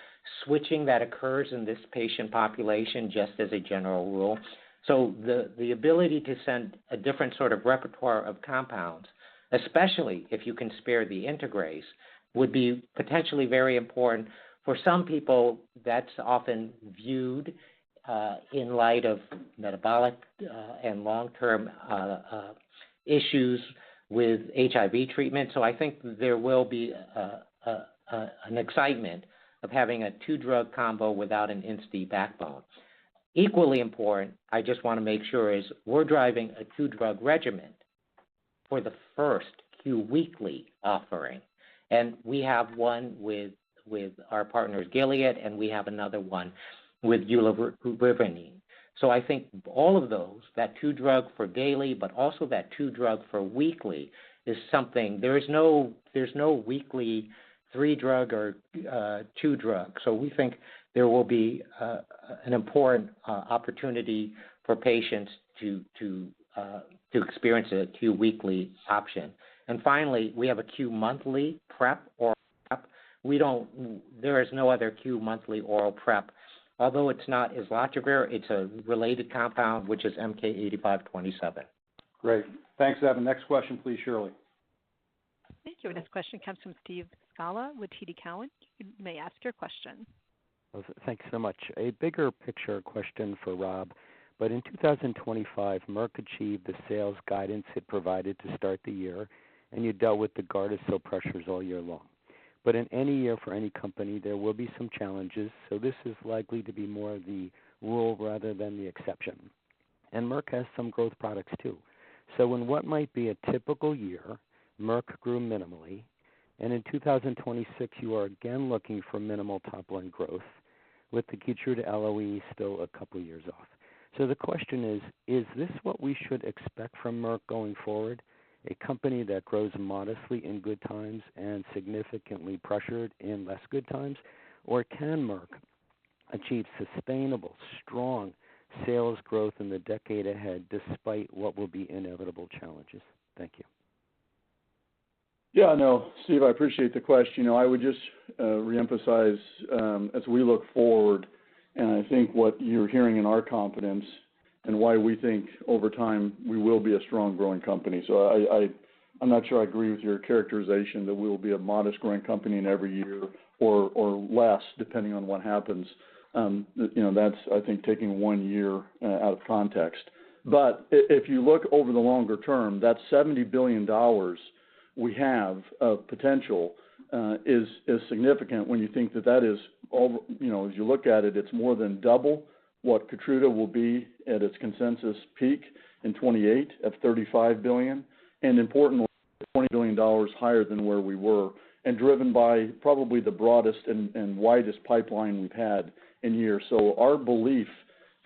switching that occurs in this patient population just as a general rule. So the ability to send a different sort of repertoire of compounds, especially if you can spare the integrase, would be potentially very important. For some people, that's often viewed in light of metabolic and long-term issues with HIV treatment. So I think there will be an excitement of having a 2-drug combo without an INSTI backbone. Equally important, I just want to make sure, is we're driving a 2-drug regimen for the first Q-weekly offering. And we have one with our partners Gilead, and we have another one with ularithrine. So I think all of those, that 2-drug for daily, but also that 2-drug for weekly, is something. There's no weekly 3-drug or 2-drug. So we think there will be an important opportunity for patients to experience a Q-weekly option. And finally, we have a Q-monthly PrEP or PrEP. There is no other Q-monthly oral PrEP. Although it's not islatravir, it's a related compound, which is MK-8527. Great. Thanks, Evan. Next question, please, Shirley. Thank you. Our next question comes from Steve Scala with TD Cowen. You may ask your question. Thanks so much. A bigger picture question for Rob, but in 2025, Merck achieved the sales guidance it provided to start the year, and you dealt with the Gardasil pressures all year long. But in any year for any company, there will be some challenges, so this is likely to be more the rule rather than the exception. And Merck has some growth products too. So in what might be a typical year, Merck grew minimally, and in 2026, you are again looking for minimal top-line growth, with the Keytruda LOE still a couple years off. So the question is this what we should expect from Merck going forward? A company that grows modestly in good times and significantly pressured in less good times? Or can Merck achieve sustainable, strong sales growth in the decade ahead despite what will be inevitable challenges? Thank you. Yeah, no, Steve, I appreciate the question. I would just reemphasize as we look forward, and I think what you're hearing in our confidence and why we think over time we will be a strong growing company. So I'm not sure I agree with your characterization that we will be a modest growing company in every year or less depending on what happens. That's, I think, taking 1 year out of context. But if you look over the longer term, that $70 billion we have of potential is significant when you think that is, as you look at it, it's more than double what Keytruda will be at its consensus peak in 28 of $35 billion. and importantly, $20 billion higher than where we were, and driven by probably the broadest and widest pipeline we've had in years. So our belief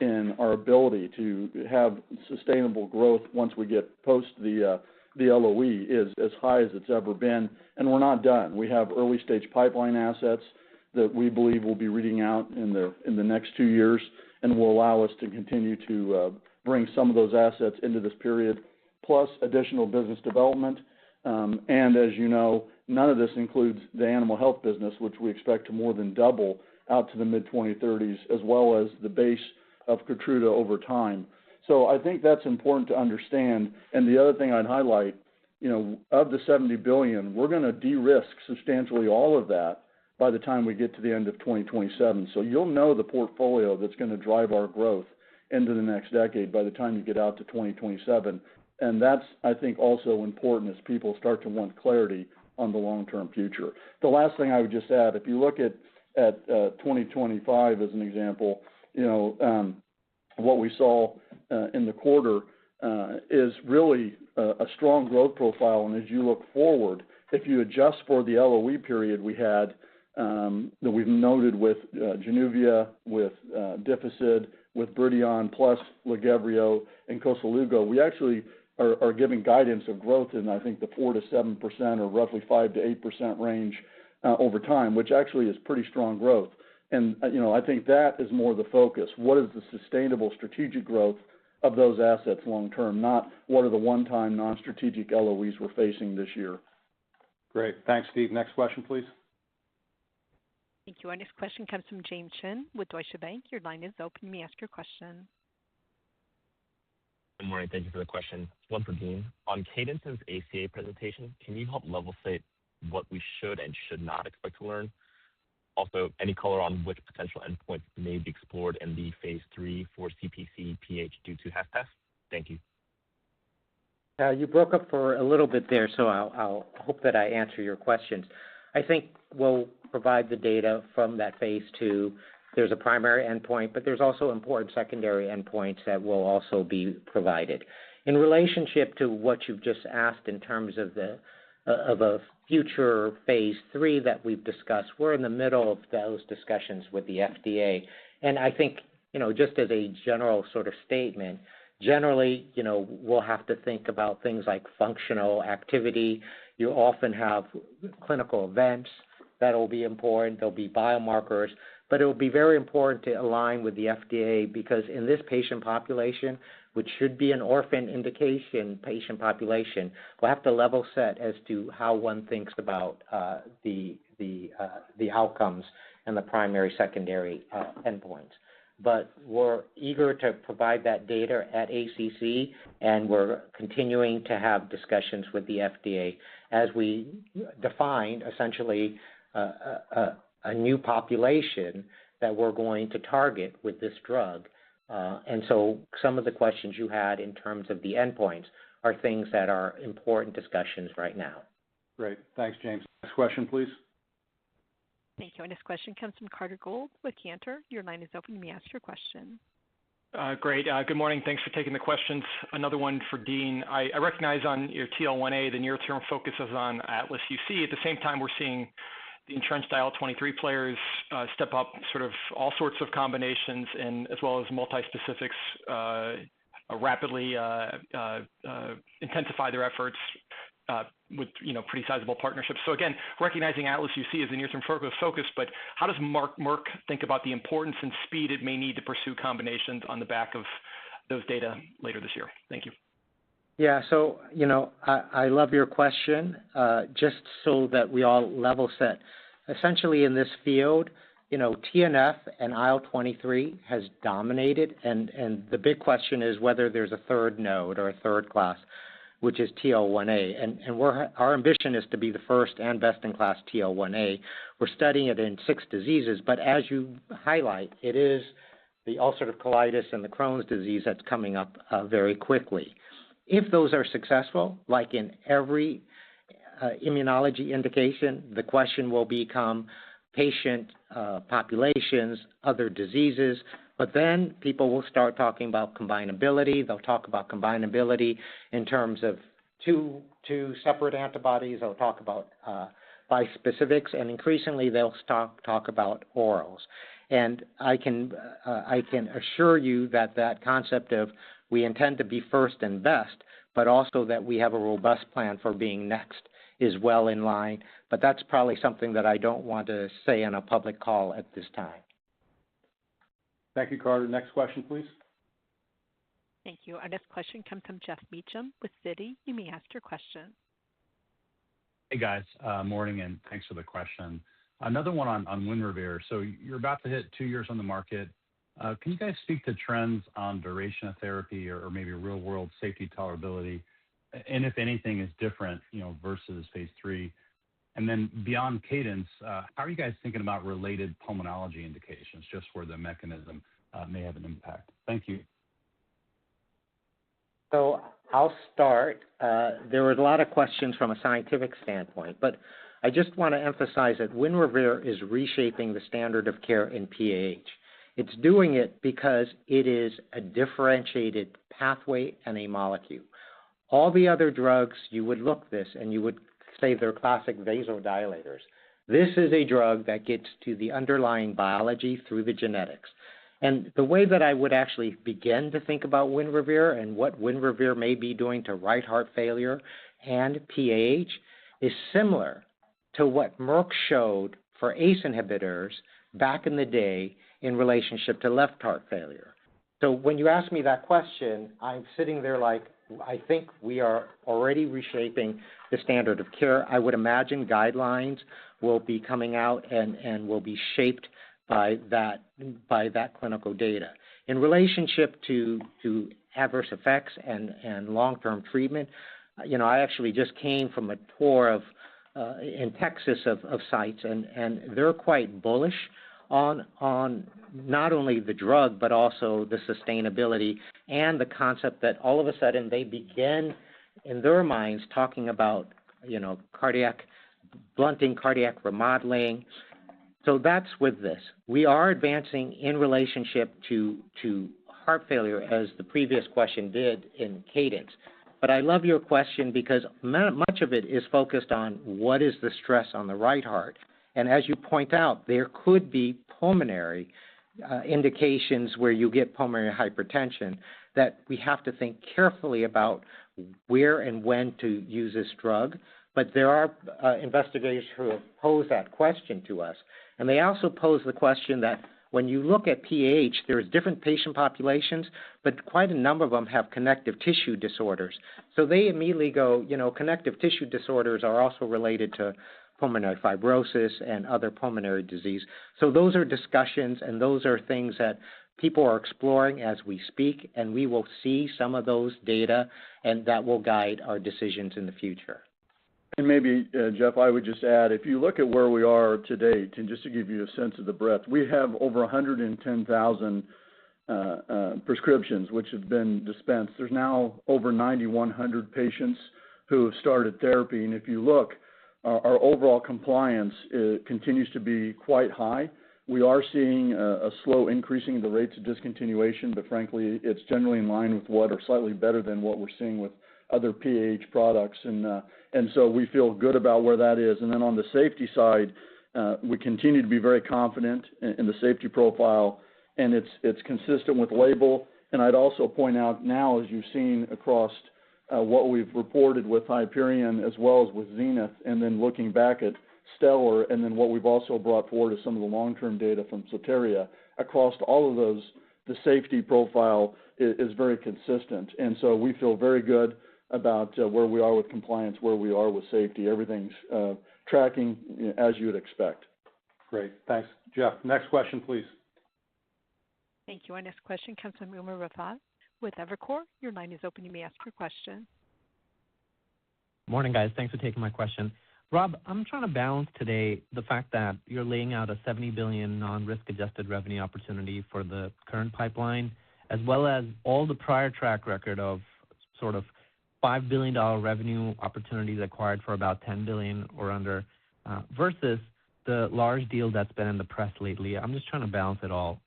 in our ability to have sustainable growth once we get post the LOE is as high as it's ever been, and we're not done. We have early stage pipeline assets that we believe will be reading out in the next 2 years, and will allow us to continue to bring some of those assets into this period, plus additional business development. And as you know, none of this includes the animal health business, which we expect to more than double out to the mid-2030s, as well as the base of Keytruda over time. So I think that's important to understand. And the other thing I'd highlight, of the $70 billion, we're going to de-risk substantially all of that by the time we get to the end of 2027. So you'll know the portfolio that's going to drive our growth into the next decade by the time you get out to 2027. And that's, I think, also important as people start to want clarity on the long-term future. The last thing I would just add, if you look at 2025 as an example, what we saw in the quarter is really a strong growth profile. And as you look forward, if you adjust for the LOE period we had that we've noted with Januvia, with Dificid, with Bridion, plus Lagevrio and Koselugo, we actually are giving guidance of growth in, I think, the 4 to 7% or roughly 5 to 8% range over time, which actually is pretty strong growth. And, I think that is more the focus. What is the sustainable strategic growth of those assets long term, not what are the one-time non-strategic LOEs we're facing this year. Great. Thanks, Steve. Next question, please. Thank you. Our next question comes from James Shin with Deutsche Bank. Your line is open. You may ask your question. Good morning. Thank you for the question. One for Dean. On Cadence's ACA presentation, can you help level set what we should and should not expect to learn? Also, any color on which potential endpoints may be explored in the phase 3 for CPC-PH due to HFpEF? Thank you. You broke up for a little bit there, so I'll hope that I answer your questions. I think we'll provide the data from that phase 2. There's a primary endpoint, but there's also important secondary endpoints that will also be provided. In relationship to what you've just asked in terms of a future phase 3 that we've discussed, we're in the middle of those discussions with the FDA. And I think, just as a general sort of statement, generally, we'll have to think about things like functional activity. You often have clinical events that will be important. There'll be biomarkers, but it will be very important to align with the FDA because in this patient population, which should be an orphan indication patient population, we'll have to level set as to how one thinks about the outcomes and the primary, secondary endpoints. But we're eager to provide that data at ACC, and we're continuing to have discussions with the FDA as we define essentially a new population that we're going to target with this drug. And so some of the questions you had in terms of the endpoints are things that are important discussions right now. Great. Thanks, James. Next question, please. Thank you. Our next question comes from Carter Gould with Cantor. Your line is open. You may ask your question. Great. Good morning. Thanks for taking the questions. Another one for Dean. I recognize on your TL1A, the near-term focus is on Atlas UC. At the same time, we're seeing the entrenched IL-23 players step up sort of all sorts of combinations and as well as multi-specifics rapidly intensify their efforts with pretty sizable partnerships. So again, recognizing Atlas UC is a near-term focus, but how does Merck think about the importance and speed it may need to pursue combinations on the back of those data later this year? Thank you. Yeah, so, I love your question. Just so that we all level set. Essentially in this field, TNF and IL-23 has dominated, and the big question is whether there's a third node or a third class, which is TL1A. And our ambition is to be the first and best-in-class TL1A. We're studying it in 6 diseases, but as you highlight, it is the ulcerative colitis and the Crohn's disease that's coming up very quickly. If those are successful, like in every immunology indication, the question will become patient populations, other diseases, but then people will start talking about combinability. They'll talk about combinability in terms of two separate antibodies. They'll talk about bispecifics, and increasingly they'll talk about orals. And I can assure you that concept of we intend to be first and best, but also that we have a robust plan for being next is well in line. But that's probably something that I don't want to say on a public call at this time. Thank you, Carter. Next question, please. Thank you. Our next question comes from Jeff Meacham with Citi. You may ask your question. Hey, guys. Morning, and thanks for the question. Another one on Winrevair. So you're about to hit 2 years on the market. Can you guys speak to trends on duration of therapy or maybe real-world safety tolerability, and if anything is different, versus phase 3? And then beyond cadence, how are you guys thinking about related pulmonology indications, just where the mechanism may have an impact? Thank you. So I'll start. There were a lot of questions from a scientific standpoint, but I just want to emphasize that Winrevair is reshaping the standard of care in PAH. It's doing it because it is a differentiated pathway and a molecule. All the other drugs, you would look this and you would say they're classic vasodilators. This is a drug that gets to the underlying biology through the genetics. And the way that I would actually begin to think about Winrevair and what Winrevair may be doing to right heart failure and PAH is similar to what Merck showed for ACE inhibitors back in the day in relationship to left heart failure. So when you ask me that question, I'm sitting there like, I think we are already reshaping the standard of care. I would imagine guidelines will be coming out and will be shaped by that clinical data. In relationship to adverse effects and long-term treatment, I actually just came from a tour in Texas of sites, and they're quite bullish on not only the drug but also the sustainability and the concept that all of a sudden they begin in their minds talking about blunting cardiac remodeling. So that's with this. We are advancing in relationship to heart failure, as the previous question did in cadence. But I love your question because much of it is focused on what is the stress on the right heart. And as you point out, there could be pulmonary indications where you get pulmonary hypertension that we have to think carefully about where and when to use this drug. But there are investigators who have posed that question to us. And they also pose the question that when you look at PAH, there's different patient populations, but quite a number of them have connective tissue disorders. So they immediately go, connective tissue disorders are also related to pulmonary fibrosis and other pulmonary disease. So those are discussions, and those are things that people are exploring as we speak, and we will see some of those data, and that will guide our decisions in the future. And maybe, Jeff, I would just add, if you look at where we are to date, and just to give you a sense of the breadth, we have over 110,000 prescriptions which have been dispensed. There's now over 9,100 patients who have started therapy. And if you look, our overall compliance continues to be quite high. We are seeing a slow increasing of the rates of discontinuation, but frankly, it's generally in line with what, or slightly better than what we're seeing with other PAH products. And so we feel good about where that is. And then on the safety side, we continue to be very confident in the safety profile, and it's consistent with label. And I'd also point out now, as you've seen across what we've reported with Hyperion as well as with Zenith, and then looking back at Stellar, and then what we've also brought forward is some of the long-term data from Soteria. Across all of those, the safety profile is very consistent. And so we feel very good about where we are with compliance, where we are with safety. Everything's tracking as you would expect. Great. Thanks, Jeff. Next question, please. Thank you. Our next question comes from Umer Raffat with Evercore. Your line is open. You may ask your question. Morning, guys. Thanks for taking my question. Rob, I'm trying to balance today the fact that you're laying out a $70 billion non-risk adjusted revenue opportunity for the current pipeline, as well as all the prior track record of sort of $5 billion revenue opportunities acquired for about $10 billion or under, versus the large deal that's been in the press lately. I'm just trying to balance it all.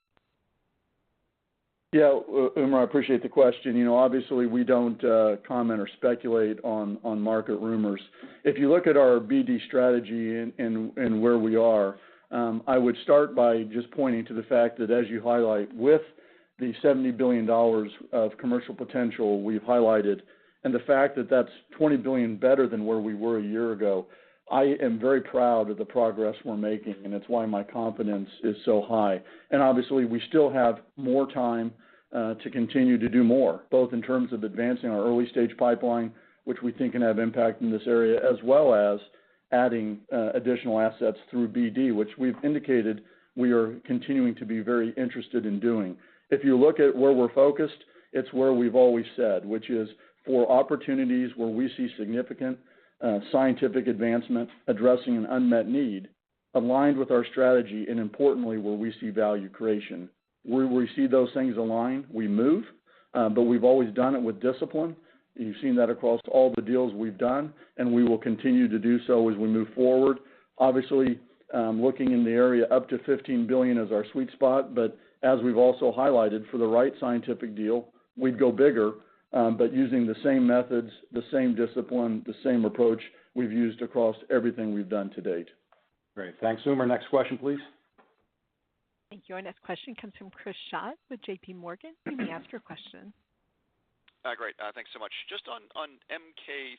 Yeah, Umar, I appreciate the question. Obviously we don't comment or speculate on market rumors. If you look at our BD strategy and where we are, I would start by just pointing to the fact that, as you highlight, with the $70 billion of commercial potential we've highlighted, and the fact that that's $20 billion better than where we were a year ago, I am very proud of the progress we're making, and it's why my confidence is so high. And obviously, we still have more time to continue to do more, both in terms of advancing our early-stage pipeline, which we think can have impact in this area, as well as adding additional assets through BD, which we've indicated we are continuing to be very interested in doing. If you look at where we're focused, it's where we've always said, which is for opportunities where we see significant scientific advancement addressing an unmet need, aligned with our strategy, and importantly, where we see value creation. Where we see those things align, we move, but we've always done it with discipline. You've seen that across all the deals we've done, and we will continue to do so as we move forward. Obviously, looking in the area up to $15 billion is our sweet spot, but as we've also highlighted, for the right scientific deal, we'd go bigger, but using the same methods, the same discipline, the same approach we've used across everything we've done to date. Great. Thanks, Umar. Next question, please. Thank you. Our next question comes from Chris Schott with J.P. Morgan. You may ask your question. Great. Thanks so much. Just on MK3000,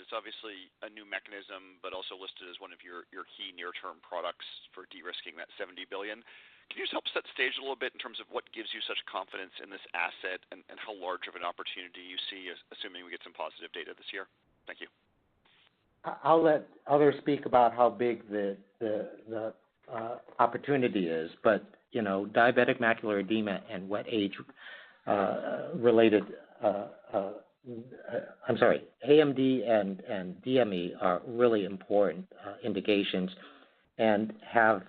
it's obviously a new mechanism, but also listed as one of your key near-term products for de-risking that $70 billion. Can you just help set the stage a little bit in terms of what gives you such confidence in this asset and how large of an opportunity you see, assuming we get some positive data this year? Thank you. I'll let others speak about how big the opportunity is, but diabetic macular edema and wet age related AMD and DME are really important indications and have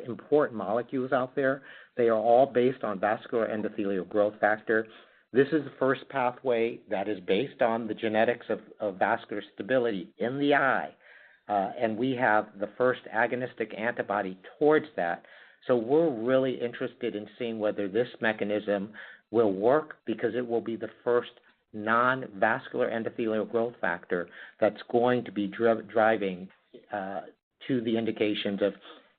important molecules out there. They are all based on vascular endothelial growth factor. This is the first pathway that is based on the genetics of vascular stability in the eye, and we have the first agonistic antibody towards that. So we're really interested in seeing whether this mechanism will work, because it will be the first non-vascular endothelial growth factor that's going to be driving to the indications of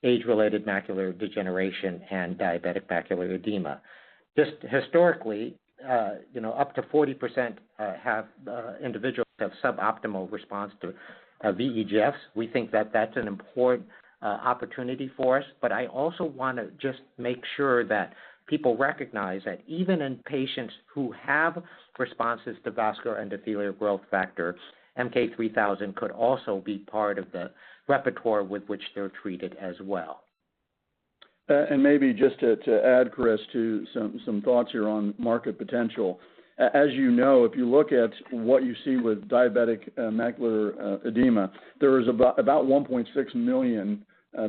age-related macular degeneration and diabetic macular edema. Just historically, up to 40% individuals have suboptimal response to VEGFs. We think that that's an important opportunity for us, but I also want to just make sure that people recognize that even in patients who have responses to vascular endothelial growth factor, MK3000 could also be part of the repertoire with which they're treated as well. And maybe just to add, Chris, to some thoughts here on market potential. As you know, if you look at what you see with diabetic macular edema, there is about 1.6 million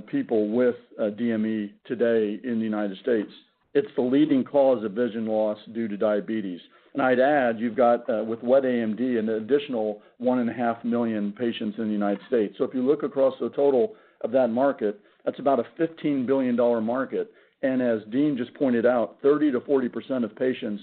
people with DME today in the United States. It's the leading cause of vision loss due to diabetes. And I'd add, you've got, with wet AMD, an additional 1.5 million patients in the United States. So if you look across the total of that market, that's about a $15 billion market. And as Dean just pointed out, 30 to 40% of patients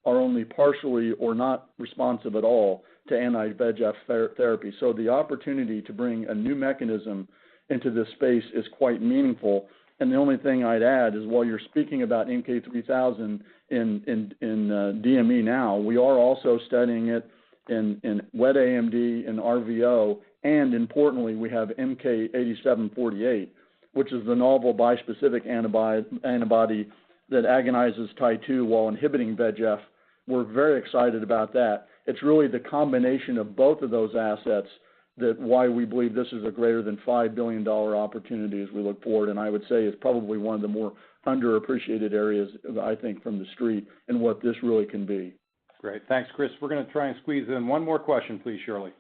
are only partially or not responsive at all to anti-VEGF therapy. So the opportunity to bring a new mechanism into this space is quite meaningful. And the only thing I'd add is, while you're speaking about MK3000 in DME now, we are also studying it in wet AMD and RVO, and importantly, we have MK8748, which is the novel bispecific antibody that agonizes Tie2 while inhibiting VEGF. We're very excited about that. It's really the combination of both of those assets that why we believe this is a greater than $5 billion opportunity as we look forward, and I would say it's probably one of the more underappreciated areas, I think, from the street and what this really can be. Great. Thanks, Chris. We're going to try and squeeze in one more question, please, Shirley.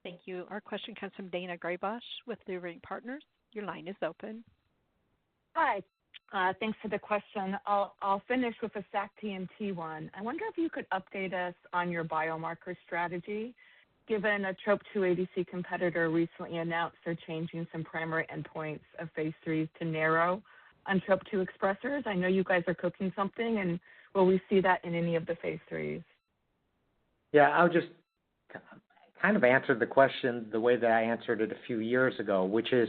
Thank you. Our question comes from Daina Graybosch with Leerink Partners. Your line is open. Hi. Thanks for the question. I'll finish with a SAC-TMT one. I wonder if you could update us on your biomarker strategy, given a TROP2 ADC competitor recently announced they're changing some primary endpoints of phase 3s to narrow on TROP2 expressors? I know you guys are cooking something, and will we see that in any of the phase 3s? Yeah, I'll just kind of answer the question the way that I answered it a few years ago, which is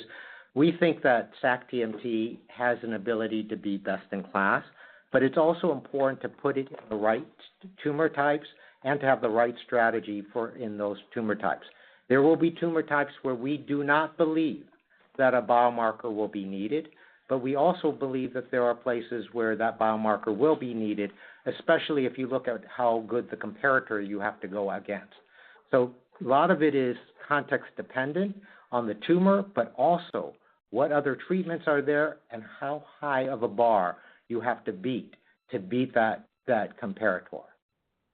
we think that sac-TMT has an ability to be best in class, but it's also important to put it in the right tumor types and to have the right strategy for in those tumor types. There will be tumor types where we do not believe that a biomarker will be needed, but we also believe that there are places where that biomarker will be needed, especially if you look at how good the comparator you have to go against. So a lot of it is context dependent on the tumor, but also what other treatments are there and how high of a bar you have to beat that comparator.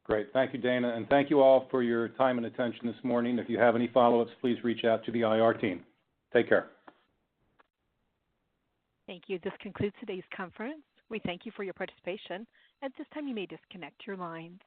Great. Thank you, Dana. And thank you all for your time and attention this morning. If you have any follow-ups, please reach out to the IR team. Take care. Thank you. This concludes today's conference. We thank you for your participation. At this time, you may disconnect your lines.